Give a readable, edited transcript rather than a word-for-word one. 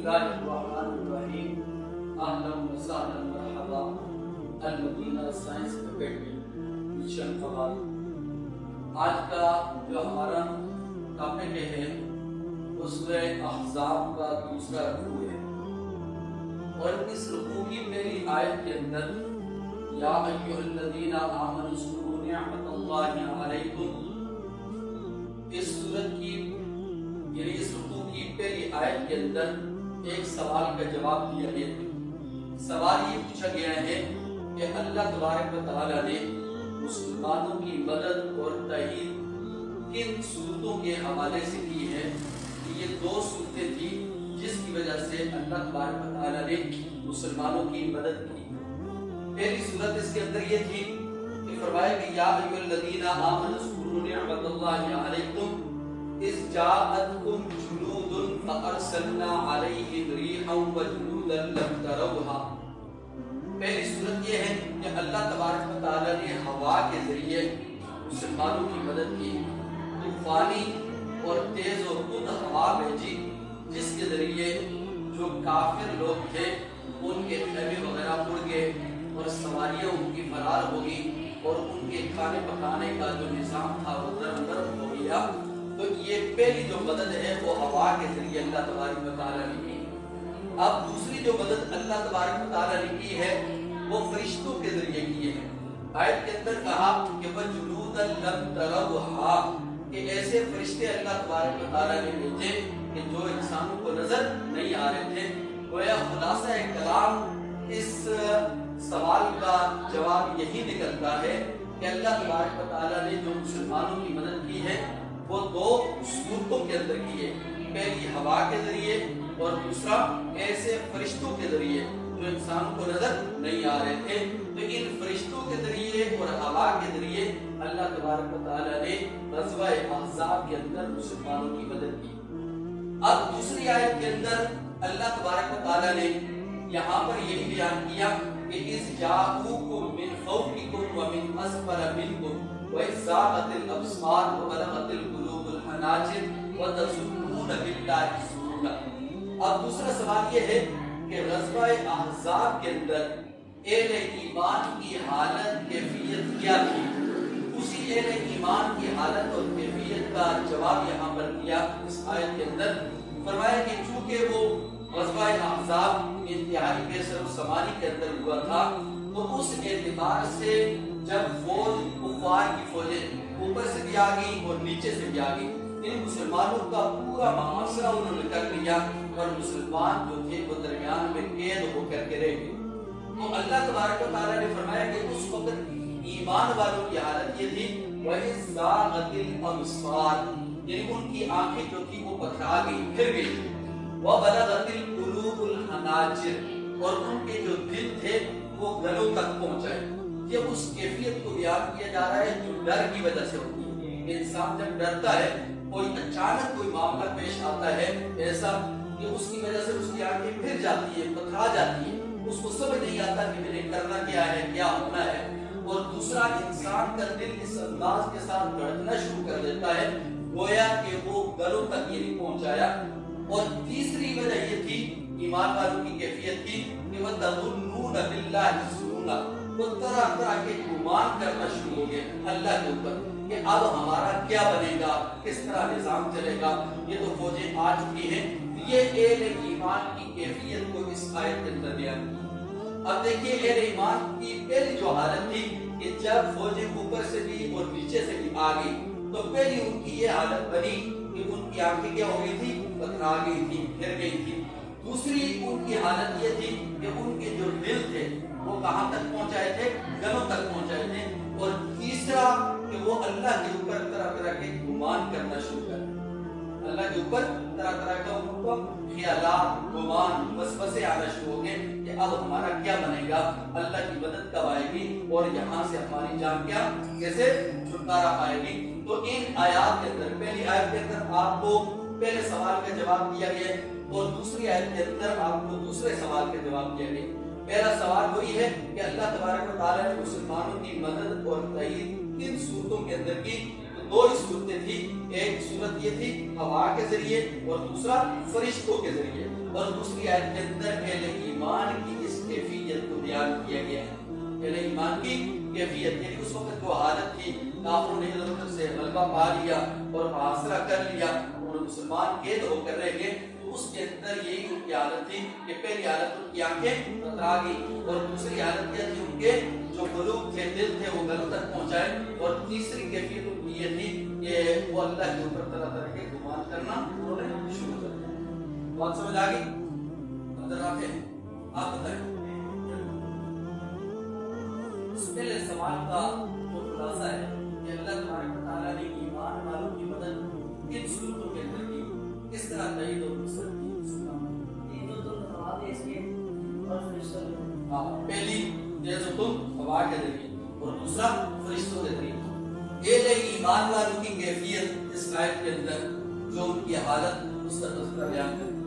الله الرحمن الرحیم اہلا وسہلا مرحبا المدینہ سائنس اکیڈمی مشن فواد۔ آج کا جو ہمارا ٹاپک ہے وہ سورہ احزاب کا دوسرا رکوع ہے، اور اس رکوع کی پہلی آیت کے اندر یا ایھا الذین آمنوا اذکروا نعمت اللہ علیکم، اس سورت کی یعنی اس رکوع کی پہلی آیت کے اندر ایک سوال کا جواب دیا گیا۔ سوال یہ پوچھا گیا ہے کہ اللہ تبارک و تعالیٰ نے مسلمانوں کی مدد اور تائید کن صورتوں کے حوالے سے کی ہے؟ یہ دو صورتیں تھیں جس کی وجہ سے اللہ تبارک و تعالیٰ نے مسلمانوں کی مدد کی۔ پہلی صورت اس کے اندر یہ تھی کہ فرمایا کہ یا ایھا الذین آمنوا اذکروا نعمت اللہ علیکم اذ جاءتکم جنود فارسلنا علیہم ریحا وجنودا لم تروها۔ پہلی صورت یہ ہے کہ اللہ تبارک و تعالیٰ نے ہوا کے ذریعے مسلمانوں کی مدد کی، طوفانی اور تیز و خود ہوا بھیجی جس کے ذریعے جو کافر لوگ تھے ان کے خیمے وغیرہ اڑ گئے اور سواریاں ان کی فرار ہو گئی اور ان کے کھانے پکانے کا جو نظام تھا وہ درہم ہو گیا۔ تو یہ پہلی جو مدد ہے وہ ہوا کے ذریعے اللہ تبارک و تعالیٰ نے کی۔ اب دوسری جو مدد اللہ تبارک و تعالیٰ نے کی ہے وہ فرشتوں کے ذریعے کی ہے۔ آیت کے اندر کہا کہ وَجُنُودًا لَمْ تَرَوْهَا، کہ ایسے فرشتے اللہ تبارک و تعالیٰ نے بھیجے کہ جو انسانوں کو نظر نہیں آ رہے تھے۔ گویا خلاصہ کلام اس سوال کا جواب یہی نکلتا ہے کہ اللہ تبارک و تعالیٰ نے جو مسلمانوں کی مدد کی ہے وہ دو صورتوں کے اندر کی ہے، پہلی ہوا کے ذریعے اور دوسرا ایسے فرشتوں کے ذریعے جو انسانوں کو نظر نہیں آ رہے تھے۔ تو ان فرشتوں کے ذریعے اور ہوا کے ذریعے اللہ تبارک و تعالیٰ نے غزوہ احزاب کے اندر مسلمانوں کی مدد کی۔ اب دوسری آیت کے اندر اللہ تبارک و تعالیٰ نے یہاں پر یہی بیان کیا کہ اذ جاءوکم من فوقکم ومن اسفل منکم وَإِذْ زَاغَتِ الْأَبْصَارُ وَبَلَغَتِ الْقُلُوبُ الْحَنَاجِرَ وَتَظُنُّونَ بِاللَّهِ الظُّنُونَ۔ اب دوسرا سوال یہ ہے کہ غزوہ احزاب کے اندر اہل ایمان کی حالت کیفیت کیا تھی؟ اسی اہل ایمان کی حالت اور کیفیت کا جواب یہاں پر دیا اس آیت کے اندر۔ فرمایا کہ چونکہ وہ غزوہ احزاب انتہائی بے سر و سامانی کے اندر ہوا تھا تو اس اعتبار سے جب فوج کفار کی فوجیں اوپر سے بھی آ گئی اور نیچے سے بھی آ گئی، ان مسلمانوں کا پورا محاصرہ انہوں نے کر لیا اور مسلمان جو تھے وہ درمیان میں قید ہو کر کے رہ گئے۔ تو اللہ تبارک و تعالیٰ نے فرمایا کہ اس وقت ایمان والوں کی حالت یہ تھی وَإِذْ زَاغَتِ الْأَبْصَارُ، یعنی ان کی آنکھیں جو تھی وہ پتھرا گئی، پھر گئی، وَبَلَغَتِ الْقُلُوبُ الْحَنَاجِرَ، اور ان کے جو دل تھے وہ گلوں تک پہنچائے۔ یہ اس کیفیت کو بیان کیا جا رہا ہے جو ڈر کی وجہ سے ہوتی ہے۔ انسان جب ڈرتا ہے، کوئی اچانک کوئی معاملہ پیش آتا ہے ایسا کہ اس کی وجہ سے اس کی آنکھیں پھر جاتی ہے، پتھرا جاتی ہے، اس کو سمجھ نہیں آتا کہ میں نے کرنا کیا ہے، کیا ہونا ہے۔ اور دوسرا انسان کا دل اس انداز کے ساتھ دھڑکنا شروع کر دیتا ہے گویا کہ وہ گلوں تک یہ نہیں پہنچایا۔ اور تیسری وجہ یہ تھی ایمان والوں کی کیفیت تھی کہ وَتَظُنُّونَ بِاللَّهِ الظُّنُونَ، وہ طرح طرح کے گمان کرنا شروع ہو گئے اللہ کے اوپر کہ اب ہمارا کیا بنے گا، کس طرح نظام چلے گا، یہ تو فوجیں آ چکی ہیں۔ یہ اہل ایمان کی کیفیت کو اس آیت کے اندر بیان کیا۔ اب دیکھیے اہل ایمان کی پہلی جو حالت تھی کہ جب فوجیں اوپر سے بھی اور نیچے سے بھی آ گئی تو پہلی ان کی یہ حالت بنی کہ ان کی آنکھیں کیا ہو گئی تھی، پتھرا گئی تھی، پھر گئی تھی۔ دوسری ان کی حالت یہ تھی کہ ان کے جو دل تھے وہ کہاں تک پہنچائے تھے، گلوں تک پہنچائے تھے۔ اور تیسرا کہ وہ اللہ کے اوپر طرح طرح کے گمان کرنا شروع کر دیا، اللہ کے اوپر طرح طرح کا ان کو خیالات، گمان، وسوسے آنا شروع ہو گئے کہ اب ہمارا کیا بنے گا، اللہ کی مدد کب آئے گی اور یہاں سے ہماری جان کیا کیسے چھٹکارا پائے گی۔ تو ان آیات کے اندر پہلی آیت کے اندر آپ کو پہلے سوال کا جواب دیا گیا اور دوسری آیت کے اندر آپ کو دوسرے سوال کا جواب دیا گیا۔ پہلا سوال وہی ہے کہ اللہ تبارک و تعالیٰ نے مسلمانوں کی مدد اور تائید کن صورتوں کے اندر کی؟ تو دو ہی صورتیں تھی، ایک صورت یہ تھی ہوا کے ذریعے اور دوسرا فرشتوں کے ذریعے۔ اور دوسری آیت کے اندر اہل ایمان کی اس کیفیت کو بیان کیا گیا ہے. اہل ایمان کی کیفیت یعنی اس وقت جو حالت تھی کافروں نے ادھر سے غلبہ پا لیا اور محاصرہ کر لیا اور مسلمان قید ہو کر رہ گئے. اس کے اندر یہی ان کی حالت تھی کہ پہلی حالت ان کی آنکھیں کترا گئی اور دوسری حالت یہ تھی ان کے جو قلوب تھے دل تھے وہ گلوں تک پہنچائے اور تیسری کیفیت ان کی یہ تھی کہ وہ اللہ کے اوپر طرح طرح کے گمان کرنا انہوں نے شروع کر دیا. بات سمجھ آ گئی؟ اندر آتے ہیں آپ بتائیں اس پہلے سوال کا جو خلاصہ ہے کہ اللہ تبارک و تعالیٰ نے ایمان والوں کی مدد کن صورتوں کے اندر کی کس طرح تائید اور نصرت کی. پہلی تم ہوا کے ذریعے اور دوسرا فرشتوں کے ذریعے. یہ ایمان والوں کی کیفیت اس آیت کے اندر جو ان کی حالت اس کا تذکرہ بیان کرتی